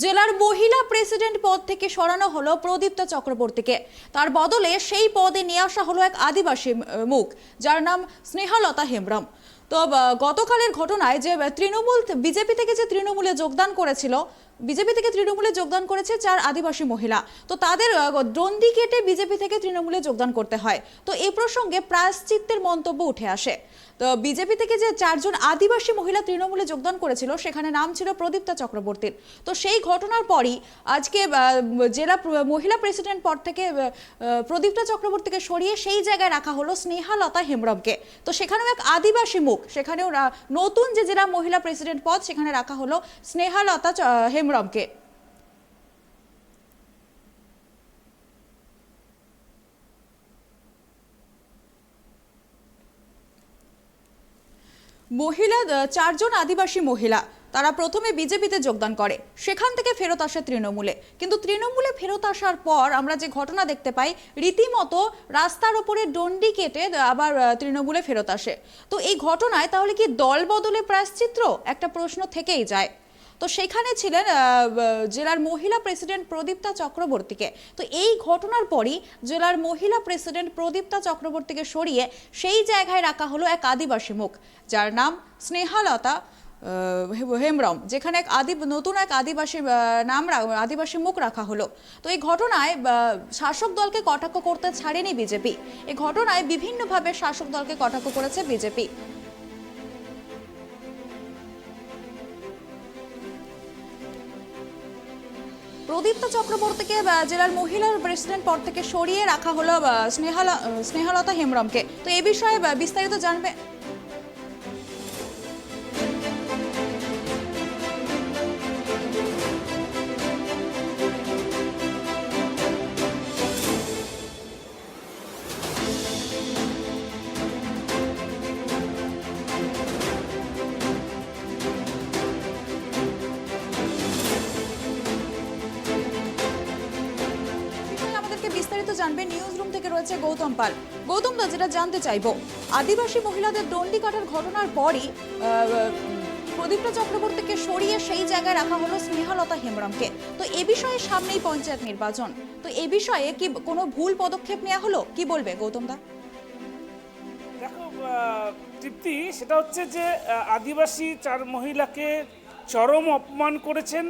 জেলার মহিলা প্রেসিডেন্ট পদ থেকে সরানো হলো প্রদীপ্তা চক্রবর্তীকে। তার বদলে সেই পদে নিয়ে আসা হলো এক আদিবাসী মুখ, যার নাম স্নেহলতা হেমব্রম। তো গতকালের ঘটনায় যে তৃণমূল বিজেপি থেকে যে তৃণমূলে যোগদান করেছিল, বিজেপি থেকে তৃণমূলে যোগদান করেছে 4 আদিবাসী মহিলা। তো তাদের ডন্ডি কেটে বিজেপি থেকে তৃণমূলে যোগদান করতে হয়। তো এই প্রসঙ্গে প্রায়শ্চিত্তের মন্তব্য উঠে আসে। তো বিজেপি থেকে যে 4 জন আদিবাসী মহিলা তৃণমূলে যোগদান করেছিল, সেখানে নাম ছিল প্রদীপ্তা চক্রবর্তীর। তো সেই ঘটনার পরই আজকে জেলা মহিলা প্রেসিডেন্ট পদ থেকে প্রদীপ্তা চক্রবর্তীকে সরিয়ে সেই জায়গায় রাখা হলো স্নেহলতা হেমব্রমকে। তো সেখানেও এক আদিবাসী মুখ, সেখানেও নতুন যে জেলা মহিলা প্রেসিডেন্ট পদ, সেখানে রাখা হলো স্নেহলতা হেমব্রমকে। মহিলা 4 জন আদিবাসী মহিলা, তারা প্রথমে বিজেপিতে যোগদান করে, সেখান থেকে ফেরত আসে তৃণমূলে। কিন্তু তৃণমূলে ফেরত আসার পর আমরা যে ঘটনা দেখতে পাই, রীতিমতো রাস্তার ওপরে ডন্ডি কেটে আবার তৃণমূলে ফেরত আসে। তো এই ঘটনায় তাহলে কি দল বদলে প্রায়শ্চিত্র, একটা প্রশ্ন থেকেই যায়। তো সেখানে ছিলেন জেলার মহিলা প্রেসিডেন্ট প্রদীপ্তা চক্রবর্তীকে। তো এই ঘটনার পরই জেলার মহিলা প্রেসিডেন্ট প্রদীপ্তা চক্রবর্তীকে সরিয়ে সেই জায়গায় রাখা হলো এক আদিবাসী মুখ, যার নাম স্নেহলতা হেমব্রম, যেখানে এক নতুন এক আদিবাসী আদিবাসী মুখ রাখা হলো। তো এই ঘটনায় শাসক দলকে কটাক্ষ করতে ছাড়েনি বিজেপি। এই ঘটনায় বিভিন্নভাবে শাসক দলকে কটাক্ষ করেছে বিজেপি। প্রদীপ্তা চক্রবর্তীকে জেলার মহিলা প্রেসিডেন্ট পদ থেকে সরিয়ে রাখা হলো স্নেহলতা হেমব্রমকে। তো এই বিষয়ে বিস্তারিত জানবে জানবে নিউজ রুম থেকে রয়েছে গৌতম পাল। গৌতম দা, যেটা জানতে চাইবো, আদিবাসী মহিলাদের দণ্ডি কাটার ঘটনার পরই প্রদীপ্তা চক্রবর্তীকে সরিয়ে সেই জায়গায় রাখা হলো স্নেহলতা হেমব্রমকে। তো এ বিষয়ে সামনেই পঞ্চায়েত নির্বাচন, তো এ বিষয়ে কি কোনো ভুল পদক্ষেপ নেওয়া হলো, কি বলবে গৌতম দা? দেখো তৃপ্তি, সেটা হচ্ছে যে আদিবাসী 4 মহিলাকে চরম অপমান করেছেন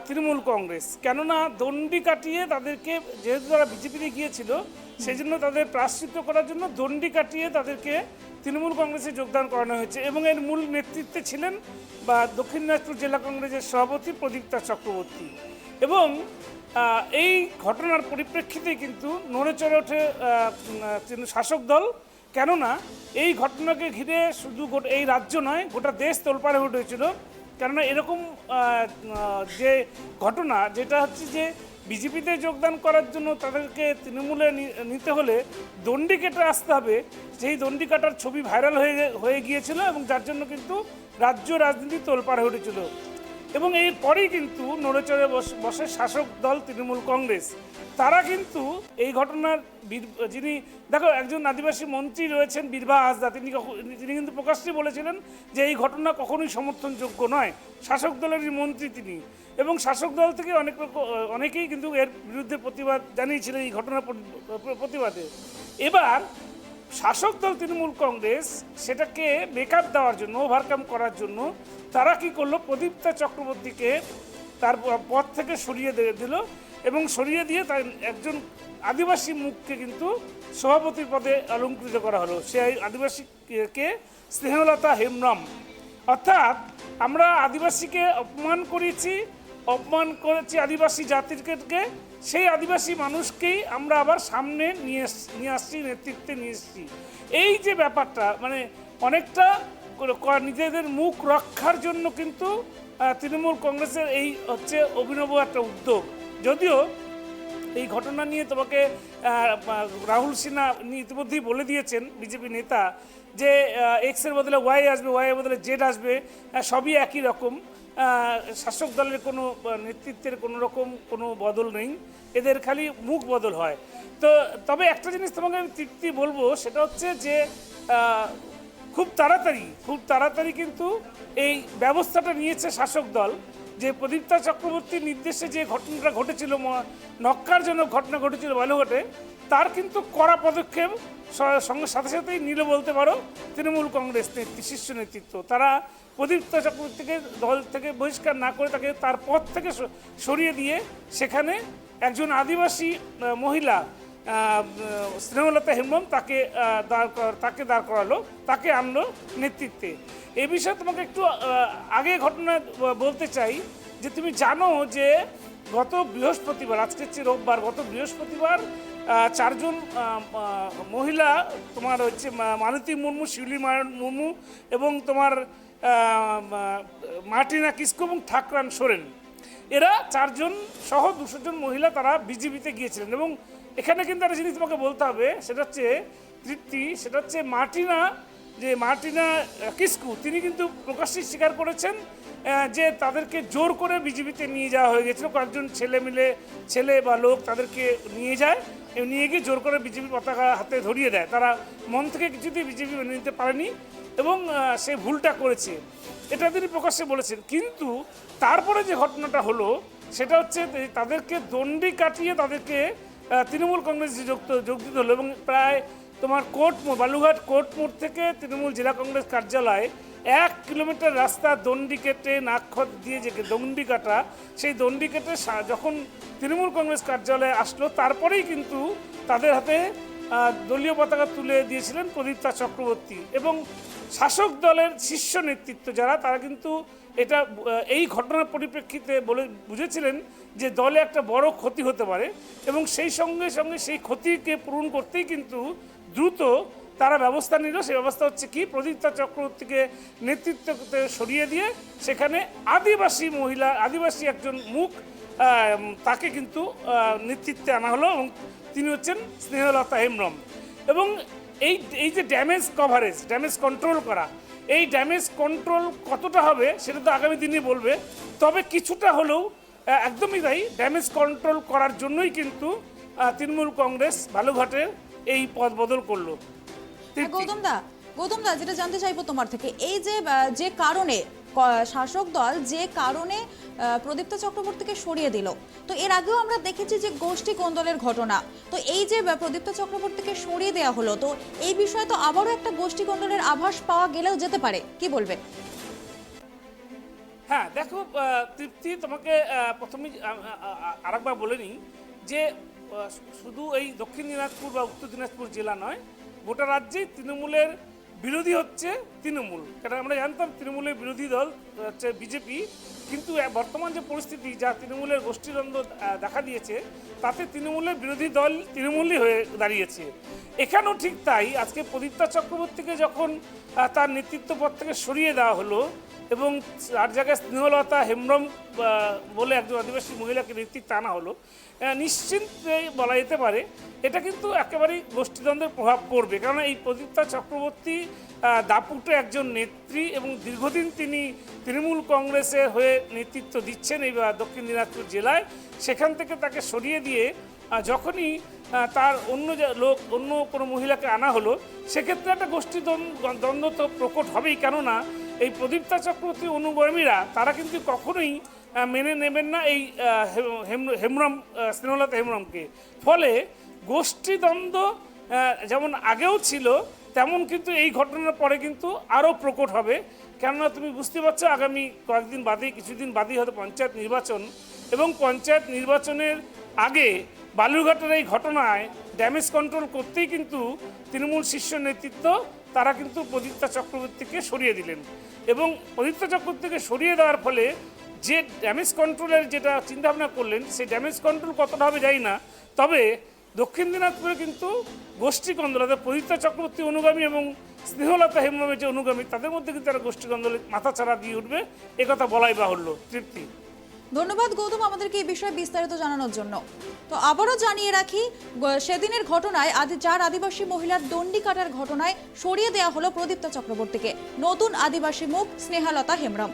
তৃণমূল কংগ্রেস। কেননা দণ্ডি কাটিয়ে তাদেরকে, যেহেতু তারা বিজেপিতে গিয়েছিল, সেই জন্য তাদের প্রায়শ্চিত্ত করার জন্য দণ্ডি কাটিয়ে তাদেরকে তৃণমূল কংগ্রেসে যোগদান করানো হয়েছে। এবং এর মূল নেতৃত্বে ছিলেন দক্ষিণ দিনাজপুর জেলা কংগ্রেসের সভাপতি প্রদীপ্তা চক্রবর্তী। এবং এই ঘটনার পরিপ্রেক্ষিতে কিন্তু নড়ে চড়ে ওঠে শাসক দল। কেননা এই ঘটনাকে ঘিরে শুধু এই রাজ্য নয়, গোটা দেশ তোলপাড় হয়ে উঠেছিল। কেননা এরকম যে ঘটনা, যেটা হচ্ছে যে বিজেপিতে যোগদান করার জন্য তাদেরকে তৃণমূলে নিতে হলে দণ্ডি কেটে আসতে হবে, সেই দণ্ডি কাটার ছবি ভাইরাল হয়ে গিয়েছিল এবং যার জন্য কিন্তু রাজ্য রাজনীতি তোলপাড় হয়ে উঠেছিল। এবং এরপরেই কিন্তু নড়েচড়ে বসে শাসক দল তৃণমূল কংগ্রেস। তারা কিন্তু এই ঘটনার যিনি, দেখো, একজন আদিবাসী মন্ত্রী রয়েছেন বীরভা হাঁসদা, তিনি কিন্তু প্রকাশ্যে বলেছিলেন যে এই ঘটনা কখনোই সমর্থনযোগ্য নয়। শাসক দলেরই মন্ত্রী তিনি, এবং শাসক দল থেকে অনেকেই কিন্তু এর বিরুদ্ধে প্রতিবাদ জানিয়েছিলেন, এই ঘটনার প্রতিবাদে। এবার শাসক দল তৃণমূল কংগ্রেস সেটাকে মেকআপ দেওয়ার জন্য, ওভারকাম করার জন্য তারা কি করলো, প্রদীপ্তা চক্রবর্তীকে তার পদ থেকে সরিয়ে দিল এবং সরিয়ে দিয়ে তার একজন আদিবাসী মুখকে কিন্তু সভাপতির পদে অলঙ্কৃত করা হলো। সেই আদিবাসীকে স্নেহলতা হেমব্রম। অর্থাৎ আমরা আদিবাসীকে অপমান করেছি আদিবাসী জাতিকে, সেই আদিবাসী মানুষকেই আমরা আবার সামনে নিয়ে আসছি, নেতৃত্বে নিয়ে এসেছি। এই যে ব্যাপারটা, মানে অনেকটা নিজেদের মুখ রক্ষার জন্য কিন্তু তৃণমূল কংগ্রেসের এই হচ্ছে অভিনব একটা উদ্যোগ। যদিও এই ঘটনা নিয়ে তোমাকে রাহুল সিনহা ইতিমধ্যেই বলে দিয়েছেন, বিজেপি নেতা, যে এক্সের বদলে ওয়াই আসবে, ওয়াইয়ের বদলে জেড আসবে, সবই একই রকম। শাসক দলের কোনো নেতৃত্বের কোনো বদল নেই, এদের খালি মুখ বদল হয়। তো তবে একটা জিনিস তোমাকে আমি তৃপ্তি বলবো, সেটা হচ্ছে যে খুব তাড়াতাড়ি কিন্তু এই ব্যবস্থাটা নিয়েছে শাসক দল, যে প্রদীপ্তা চক্রবর্তীর নির্দেশে যে ঘটনাটা ঘটেছিল, নক্কারজনক ঘটনা ঘটেছিল বালুঘাটে, তার কিন্তু কড়া পদক্ষেপ সঙ্গে সাথে সাথেই নিল বলতে পারো তৃণমূল কংগ্রেস শীর্ষ নেতৃত্ব। তারা প্রদীপ্তা চক্রবর্তীকে দল থেকে বহিষ্কার না করে তাকে তার পদ থেকে সরিয়ে দিয়ে সেখানে একজন আদিবাসী মহিলা স্নেহলতা হেমব্রম তাকে দাঁড় করালো, তাকে আনলো নেতৃত্বে। এই বিষয়ে তোমাকে একটু আগে ঘটনা বলতে চাই যে তুমি জানো যে গত বৃহস্পতিবার, আজকে হচ্ছে রোববার, গত বৃহস্পতিবার 4 জন মহিলা তোমার হচ্ছে মালতী মুর্মু, শিউলি মুর্মু এবং তোমার মার্টিনা কিস্কু এবং ঠাকরান সোরেন, এরা 4 জন সহ 200 জন মহিলা তারা বিজেপিতে গিয়েছিলেন। এবং এখানে কিন্তু একটা জিনিস তোমাকে বলতে হবে, সেটা হচ্ছে তৃপ্তি, সেটা হচ্ছে মার্টিনা কিস্কু তিনি কিন্তু প্রকাশ্যে স্বীকার করেছেন যে তাদেরকে জোর করে বিজেপিতে নিয়ে যাওয়া হয়ে গেছিলো। কয়েকজন ছেলে বা লোক তাদেরকে নিয়ে যায়, নিয়ে গিয়ে জোর করে বিজেপি পতাকা হাতে ধরিয়ে দেয়। তারা মন থেকে কিছুতেই বিজেপি মেনে নিতে পারেনি এবং সে ভুলটা করেছে, এটা তিনি প্রকাশ্যে বলেছেন। কিন্তু তারপরে যে ঘটনাটা হলো সেটা হচ্ছে তাদেরকে দণ্ডি কাটিয়ে তাদেরকে তৃণমূল কংগ্রেসে যোগ দিতে হলো। এবং প্রায় তোমার বালুঘাট কোর্ট মোড় থেকে তৃণমূল জেলা কংগ্রেস কার্যালয় 1 কিলোমিটার রাস্তা দণ্ডি কেটে নাক্ষত দিয়ে যে দণ্ডি কাটা, সেই দণ্ডি কেটে যখন তৃণমূল কংগ্রেস কার্যালয়ে আসলো তারপরেই কিন্তু তাদের হাতে দলীয় পতাকা তুলে দিয়েছিলেন প্রদীপ্তা চক্রবর্তী। এবং শাসক দলের শীর্ষ নেতৃত্ব যারা, তারা কিন্তু এটা এই ঘটনার পরিপ্রেক্ষিতে বুঝেছিলেন যে দলে একটা বড় ক্ষতি হতে পারে এবং সেই সঙ্গে সেই ক্ষতিকে পূরণ করতেই কিন্তু দ্রুত তারা ব্যবস্থা নিল। সেই ব্যবস্থা হচ্ছে কি, প্রদীপ্তা চক্রবর্তীকে নেতৃত্বতে সরিয়ে দিয়ে সেখানে আদিবাসী একজন মুখ তাকে কিন্তু নেতৃত্বে আনা হলো এবং তিনি হচ্ছেন স্নেহলতা হেমব্রম। এবং এই যে ড্যামেজ কন্ট্রোল করা, এই ড্যামেজ কন্ট্রোল কতটা হবে সেটা তো আগামী দিনে বলবে, তবে কিছুটা হলেও একদমই তাই, ড্যামেজ কন্ট্রোল করার জন্যই কিন্তু তৃণমূল কংগ্রেস বালুঘাটের এই পথ বদল করলো। গৌতম দা যেটা জানতে চাইবো তোমার থেকে, এই যে কারণে শাসক দল যে কারণে প্রদীপ্তা চক্রবর্তীকে সরিয়ে দিল, তো এর আগেও আমরা দেখেছি যে গোষ্ঠী কোন্দলের ঘটনা, তো এই যে প্রদীপ্তা চক্রবর্তীকে সরিয়ে দেওয়া হলো, তো এই বিষয়ে তো আবারও একটা গোষ্ঠী কোন্দলের আভাস পাওয়া গেলেও যেতে পারে, কি বলবে? হ্যাঁ দেখো তৃপ্তি, তোমাকে প্রথমেই আরেকবার বলে নিই যে শুধু এই দক্ষিণ দিনাজপুর বা উত্তর দিনাজপুর জেলা নয়, গোটা রাজ্যেই তৃণমূলের বিরোধী হচ্ছে তৃণমূল। কারণ আমরা জানতাম তৃণমূলের বিরোধী দল হচ্ছে বিজেপি, কিন্তু বর্তমান যে পরিস্থিতি, যা তৃণমূলের গোষ্ঠীদ্বন্দ্ব দেখা দিয়েছে, তাতে তৃণমূলের বিরোধী দল তৃণমূলই হয়ে দাঁড়িয়েছে। এখানেও ঠিক তাই, আজকে প্রদীপ্তা চক্রবর্তীকে যখন তার নেতৃত্ব পদ থেকে সরিয়ে দেওয়া হলো এবং তার জায়গায় স্নেহলতা হেমব্রম বলে একজন আদিবাসী মহিলাকে নেতৃত্বে আনা হলো, নিশ্চিন্তে বলা যেতে পারে এটা কিন্তু একেবারেই গোষ্ঠীদ্বন্দ্বের প্রভাব পড়বে। কারণ এই প্রদীপ্তা চক্রবর্তী দাপুটে একজন নেত্রী এবং দীর্ঘদিন তিনি তৃণমূল কংগ্রেসের হয়ে নেতৃত্ব দিচ্ছেন এই দক্ষিণ দিনাজপুর জেলায়। সেখান থেকে তাকে সরিয়ে দিয়ে যখনই তার অন্য কোনো মহিলাকে আনা হলো, সেক্ষেত্রে একটা গোষ্ঠীদ্বন্দ্ব তো প্রকট হবেই। কেননা এই প্রদীপ্তা চক্রবর্তী অনুগামীরা তারা কিন্তু কখনোই মেনে নেবেন না এই স্নেহলতা হেমব্রমকে। ফলে গোষ্ঠীদ্বন্দ্ব যেমন আগেও ছিল, তেমন কিন্তু এই ঘটনার পরে কিন্তু আরও প্রকট হবে। কেননা তুমি বুঝতে পারছো, আগামী কিছুদিন বাদেই হয়তো পঞ্চায়েত নির্বাচন, এবং পঞ্চায়েত নির্বাচনের আগে বালুরঘাটের এই ঘটনায় ড্যামেজ কন্ট্রোল করতেই কিন্তু তৃণমূল শীর্ষ নেতৃত্ব তারা কিন্তু প্রদীপ্তা চক্রবর্তীকে সরিয়ে দিলেন। এবং প্রদীপ্তা চক্রবর্তীকে সরিয়ে দেওয়ার ফলে যে ড্যামেজ কন্ট্রোলের যেটা চিন্তাভাবনা করলেন, সেই ড্যামেজ কন্ট্রোল কতটা হবে জানি না, তবে দক্ষিণ দিনাজপুরে কিন্তু গোষ্ঠী কন্দল, প্রদীপ্তা চক্রবর্তী অনুগামী এবং স্নেহলতা হেমব্রমের যে অনুগামী, তাদের মধ্যে কিন্তু একটা গোষ্ঠী কন্দলে মাথাচাড়া দিয়ে উঠবে, একথা বলাই বাহুল্য। তৃপ্তি, ধন্যবাদ গৌতম আমাদেরকে এই বিষয়ে বিস্তারিত জানানোর জন্য। তো আবারও জানিয়ে রাখি, সেদিনের ঘটনায় যার আদিবাসী মহিলার দণ্ডি কাটার ঘটনায় সরিয়ে দেওয়া হলো প্রদীপ্তা চক্রবর্তীকে, নতুন আদিবাসী মুখ স্নেহলতা হেমব্রম।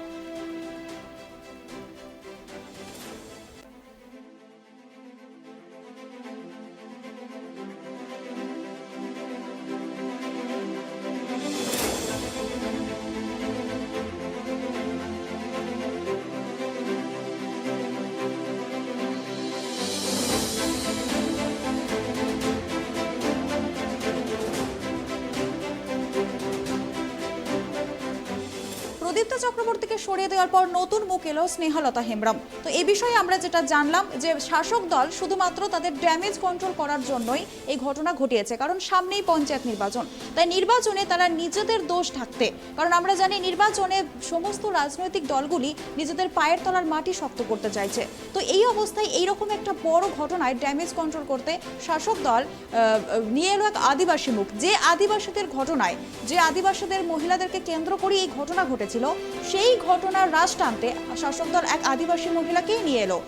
প্রদীপ্ত চক্রবর্তীকে সরিয়ে দেওয়ার পর নতুন মুখ এলো স্নেহলতা হেমব্রম। তো এই বিষয়ে আমরা যেটা জানলাম যে শাসক দল শুধুমাত্র তাদের ড্যামেজ কন্ট্রোল করার জন্যই এই ঘটনা ঘটিয়েছে, কারণ সামনেই পঞ্চায়েত নির্বাচন। তাই নির্বাচনে তারা নিজেদের দোষ ঢাকতে, কারণ আমরা জানি নির্বাচনে সমস্ত রাজনৈতিক দলগুলি নিজেদের পায়ের তলার মাটি শক্ত করতে চাইছে। তো এই অবস্থায় এইরকম একটা বড় ঘটনায় ড্যামেজ কন্ট্রোল করতে শাসক দল নিয়ে এলো এক আদিবাসী মুখ। যে আদিবাসীদের ঘটনায়, যে আদিবাসীদের মহিলাদেরকে কেন্দ্র করে এই ঘটনা ঘটেছিল, সেই ঘটনার রাশ টানতে শাসক দল এক আদিবাসী মহিলাকেই নিয়ে এলো,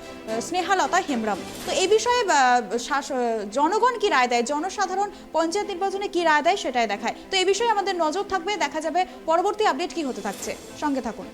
স্নেহলতা হেমব্রম। তো এই বিষয়ে জনগণ কি রায় দেয়, জনসাধারণ পঞ্চায়েত নির্বাচনে কি রায় দেয় সেটাই দেখায়। তো এই বিষয়ে আমাদের নজর থাকবে, দেখা যাবে পরবর্তী আপডেট কি হতে থাকছে। সঙ্গে থাকুন।